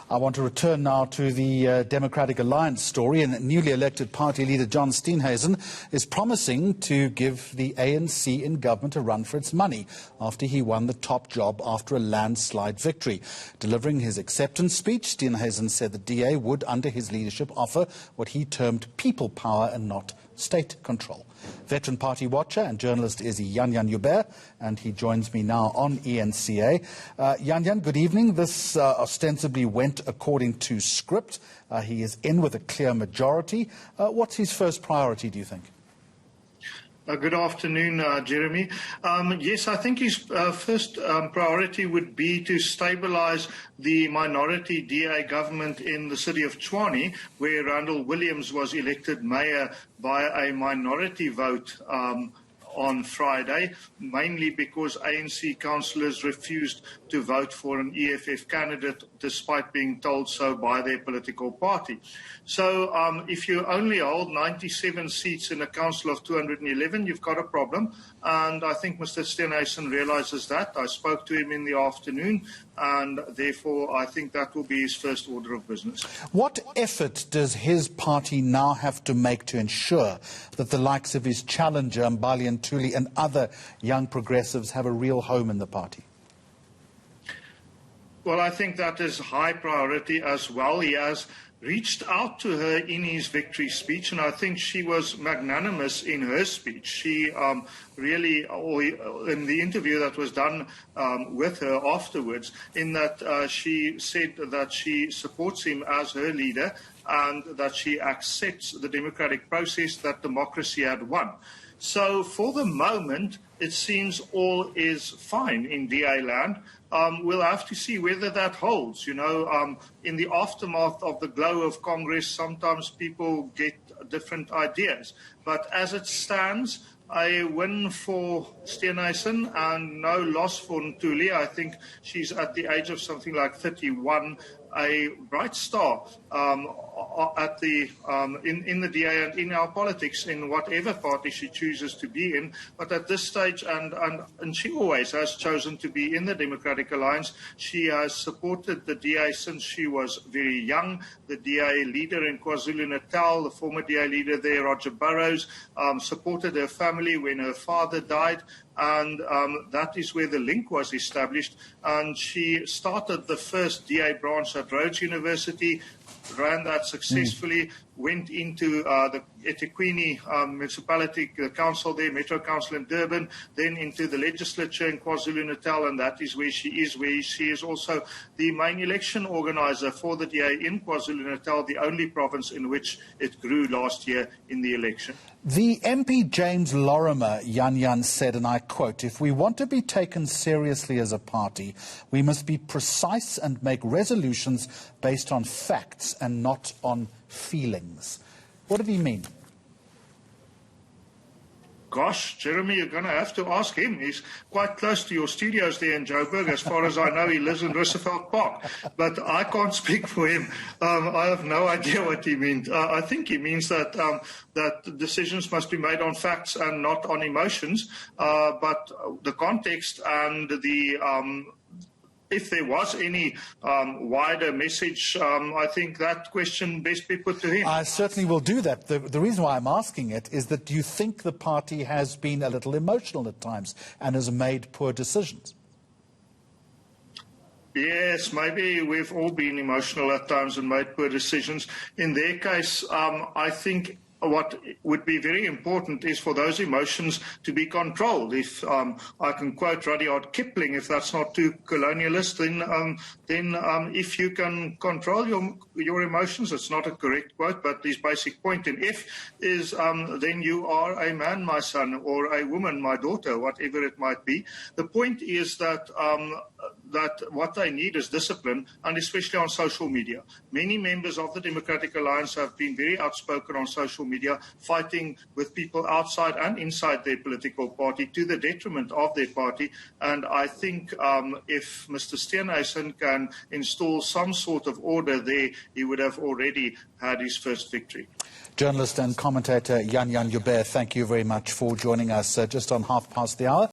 I want to return now to the Democratic Alliance story, and newly elected party leader John Steenhuisen is promising to give the ANC in government a run for its money after he won the top job after a landslide victory. Delivering his acceptance speech, Steenhuisen said the DA would, under his leadership, offer what he termed people power and not state control. Veteran party watcher and journalist is Jan Jan Joubert, and he joins me now on eNCA. Jan Jan, good evening. This ostensibly went according to script. He is in with a clear majority. What's his first priority, do you think? Good afternoon, Jeremy. Yes, I think his first priority would be to stabilise the minority DA government in the city of Tshwane, where Randall Williams was elected mayor by a minority vote on Friday, mainly because ANC councillors refused to vote for an EFF candidate despite being told so by their political party. So if you only hold 97 seats in a council of 211, you've got a problem, and I think Mr. Steenhuisen realises that. I spoke to him in the afternoon, and therefore I think that will be his first order of business. What effort does his party now have to make to ensure that the likes of his challenger, Mbali and Tuli, and other young progressives have a real home in the party? Well, I think that is high priority as well. He has reached out to her in his victory speech, and I think she was magnanimous in her speech. She really, in the interview that was done with her afterwards, in that she said that she supports him as her leader and that she accepts the democratic process, that democracy had won. So for the moment, it seems all is fine in DA land. We'll have to see whether that holds. You know, in the aftermath of the glow of Congress, sometimes people get different ideas. But as it stands, a win for Steenhuisen and no loss for Ntuli. I think she's at the age of something like 31, a bright star at the in the DA and in our politics, in whatever party she chooses to be in. But at this stage, and she always has chosen to be in the Democratic Alliance. She has supported the DA since she was very young. The DA leader in KwaZulu-Natal, the former DA leader there, Roger Burrows, supported her family when her father died, and that is where the link was established. And she started the first DA branch at Rhodes University, ran that successfully, went into the eThekwini municipality, the council there, Metro Council in Durban, then into the legislature in KwaZulu-Natal, and that is where she is, where she is also the main election organizer for the DA in KwaZulu-Natal, the only province in which it grew last year in the election. The MP James Lorimer, Jan Jan, said, and I quote, "If we want to be taken seriously as a party, we must be precise and make resolutions based on facts and not on feelings." What did he mean? Gosh, Jeremy, you're going to have to ask him. He's quite close to your studios there in Joburg. As far as I know, he lives in Roosevelt Park. But I can't speak for him. I have no idea what he meant. I think he means that that decisions must be made on facts and not on emotions. But the context and the if there was any wider message, I think that question best be put to him. I certainly will do that. The reason why I'm asking it is that you think the party has been a little emotional at times and has made poor decisions. Yes, maybe we've all been emotional at times and made poor decisions. In their case, I think what would be very important is for those emotions to be controlled. If I can quote Rudyard Kipling, if that's not too colonialist, then if you can control your emotions, it's not a correct quote, but his basic point in F is then you are a man, my son, or a woman, my daughter, whatever it might be. The point is that that what they need is discipline, and especially on social media. Many members of the Democratic Alliance have been very outspoken on social media, fighting with people outside and inside their political party to the detriment of their party. And I think if Mr. Steenhuisen can install some sort of order there, he would have already had his first victory. Journalist and commentator Jan Jan Joubert, thank you very much for joining us just on 1:30 the hour.